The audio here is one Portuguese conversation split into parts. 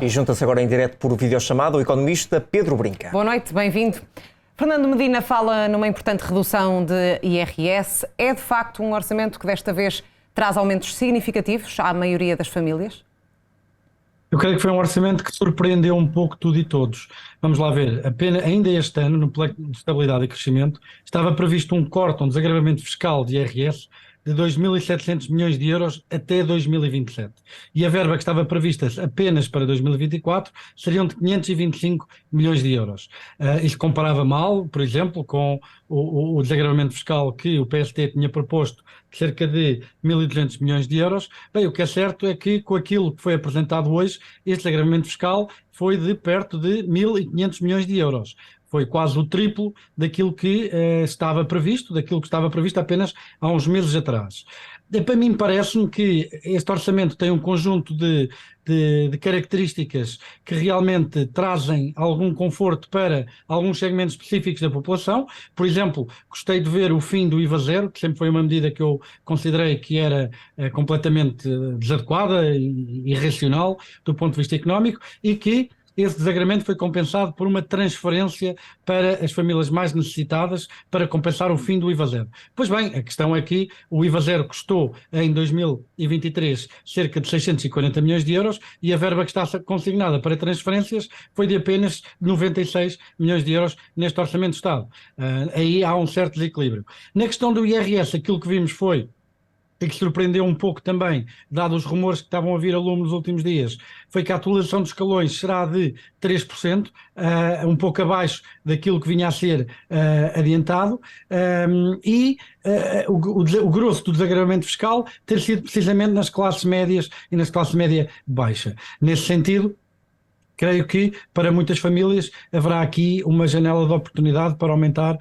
E junta-se agora em direto por videochamada o economista Pedro Brinca. Boa noite, bem-vindo. Fernando Medina fala numa importante redução de IRS. É de facto um orçamento que desta vez traz aumentos significativos à maioria das famílias? Eu creio que foi um orçamento que surpreendeu um pouco tudo e todos. Vamos lá ver, ainda este ano, no Plano de Estabilidade e Crescimento, estava previsto um corte, um desagravamento fiscal de IRS de 2.700 milhões de euros até 2027. E a verba que estava prevista apenas para 2024 seriam de 525 milhões de euros. Isto comparava mal, por exemplo, com o desagravamento fiscal que o PST tinha proposto, de cerca de 1.200 milhões de euros. Bem, o que é certo é que com aquilo que foi apresentado hoje, este desagravamento fiscal foi de perto de 1.500 milhões de euros. Foi quase o triplo daquilo que estava previsto apenas há uns meses atrás. Para mim parece-me que este orçamento tem um conjunto de características que realmente trazem algum conforto para alguns segmentos específicos da população. Por exemplo, gostei de ver o fim do IVA zero, que sempre foi uma medida que eu considerei que era completamente desadequada e irracional do ponto de vista económico, e que esse desagravamento foi compensado por uma transferência para as famílias mais necessitadas para compensar o fim do IVA zero. Pois bem, a questão é que o IVA zero custou em 2023 cerca de 640 milhões de euros e a verba que está consignada para transferências foi de apenas 96 milhões de euros neste Orçamento de Estado. Aí há um certo desequilíbrio. Na questão do IRS, aquilo que vimos foi, e que surpreendeu um pouco também, dado os rumores que estavam a vir a lume nos últimos dias, foi que a atualização dos escalões será de 3%, um pouco abaixo daquilo que vinha a ser adiantado, o grosso do desagravamento fiscal ter sido precisamente nas classes médias e nas classes média baixa. Nesse sentido, creio que para muitas famílias haverá aqui uma janela de oportunidade para aumentar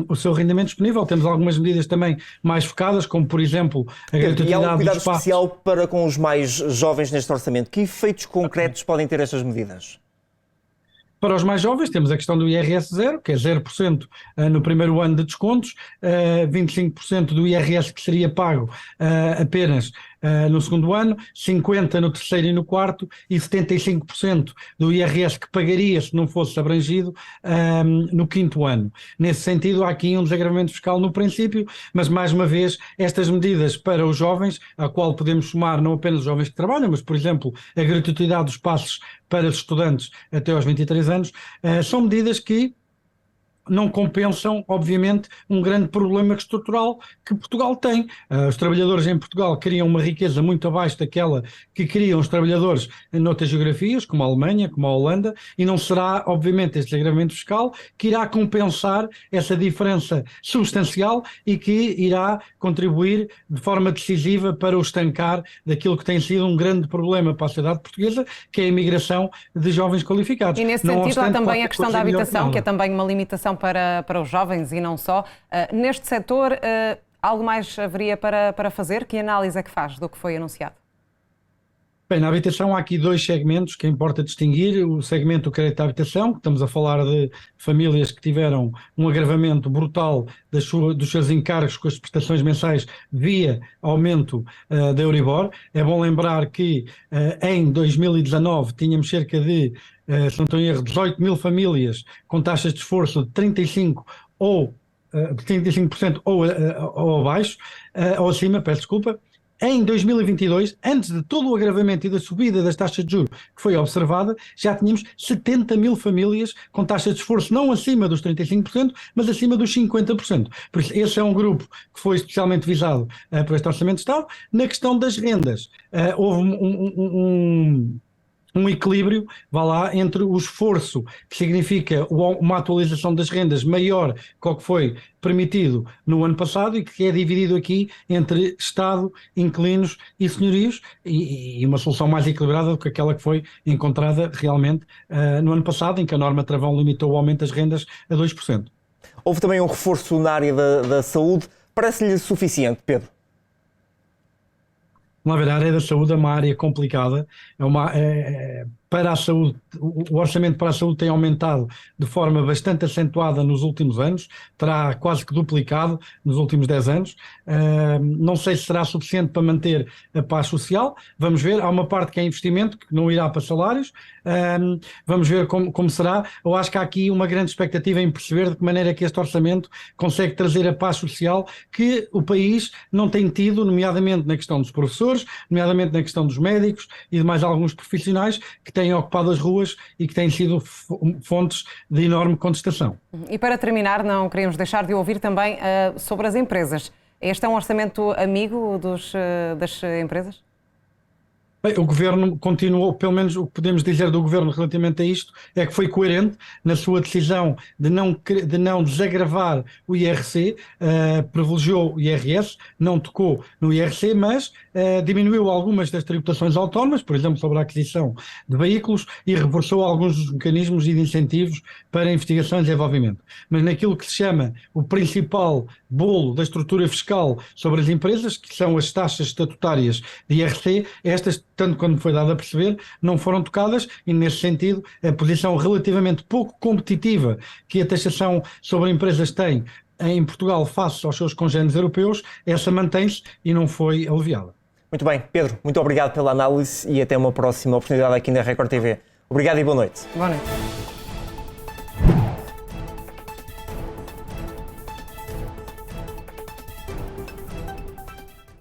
o seu rendimento disponível. Temos algumas medidas também mais focadas, como por exemplo a gratuidade. E há um cuidado dos espaços especial para com os mais jovens neste orçamento. Que efeitos concretos podem ter estas medidas? Para os mais jovens temos a questão do IRS zero, que é 0% no primeiro ano de descontos, 25% do IRS que seria pago apenas no segundo ano, 50% no terceiro e no quarto e 75% do IRS que pagaria se não fosse abrangido no quinto ano. Nesse sentido, há aqui um desagravamento fiscal no princípio, mas mais uma vez estas medidas para os jovens, a qual podemos somar não apenas os jovens que trabalham, mas por exemplo a gratuidade dos passos para os estudantes até aos 23 anos, são medidas que não compensam, obviamente, um grande problema estrutural que Portugal tem. Os trabalhadores em Portugal criam uma riqueza muito abaixo daquela que criam os trabalhadores noutras geografias, como a Alemanha, como a Holanda, e não será, obviamente, este desagravamento fiscal que irá compensar essa diferença substancial e que irá contribuir de forma decisiva para o estancar daquilo que tem sido um grande problema para a sociedade portuguesa, que é a imigração de jovens qualificados. E nesse sentido há também a questão da habitação, que é também uma limitação para os jovens e não só. Neste setor, algo mais haveria para fazer? Que análise é que faz do que foi anunciado? Bem, na habitação há aqui dois segmentos que importa distinguir. O segmento do crédito à habitação, que estamos a falar de famílias que tiveram um agravamento brutal dos seus encargos com as prestações mensais via aumento da Euribor. É bom lembrar que em 2019 tínhamos cerca de, se não estou em erro, 18 mil famílias com taxas de esforço de 35% ou abaixo, ou acima, peço desculpa. Em 2022, antes de todo o agravamento e da subida das taxas de juros que foi observada, já tínhamos 70 mil famílias com taxas de esforço não acima dos 35%, mas acima dos 50%. Por isso, esse é um grupo que foi especialmente visado por este Orçamento de Estado. Na questão das rendas, houve um equilíbrio, vá lá, entre o esforço que significa uma atualização das rendas maior que o que foi permitido no ano passado e que é dividido aqui entre Estado, inquilinos e senhorios e uma solução mais equilibrada do que aquela que foi encontrada realmente no ano passado, em que a norma travão limitou o aumento das rendas a 2%. Houve também um reforço na área da saúde. Parece-lhe suficiente, Pedro? Vamos ver, a área da saúde é uma área complicada, para a saúde, o orçamento para a saúde tem aumentado de forma bastante acentuada nos últimos anos, terá quase que duplicado nos últimos 10 anos. Não sei se será suficiente para manter a paz social, vamos ver. Há uma parte que é investimento, que não irá para salários, vamos ver como será. Eu acho que há aqui uma grande expectativa em perceber de que maneira é que este orçamento consegue trazer a paz social que o país não tem tido, nomeadamente na questão dos professores, nomeadamente na questão dos médicos e de mais alguns profissionais que têm ocupado as ruas e que têm sido fontes de enorme contestação. E para terminar, não queríamos deixar de ouvir também sobre as empresas. Este é um orçamento amigo das empresas? Bem, o Governo continuou, pelo menos o que podemos dizer do Governo relativamente a isto, é que foi coerente na sua decisão de não desagravar o IRC, privilegiou o IRS, não tocou no IRC, mas diminuiu algumas das tributações autónomas, por exemplo, sobre a aquisição de veículos, e reforçou alguns dos mecanismos e de incentivos para investigação e desenvolvimento. Mas naquilo que se chama o principal bolo da estrutura fiscal sobre as empresas, que são as taxas estatutárias de IRC, estas, tanto quanto foi dado a perceber, não foram tocadas e, nesse sentido, a posição relativamente pouco competitiva que a taxação sobre empresas tem em Portugal face aos seus congêneres europeus, essa mantém-se e não foi aliviada. Muito bem, Pedro, muito obrigado pela análise e até uma próxima oportunidade aqui na Record TV. Obrigado e boa noite. Boa noite.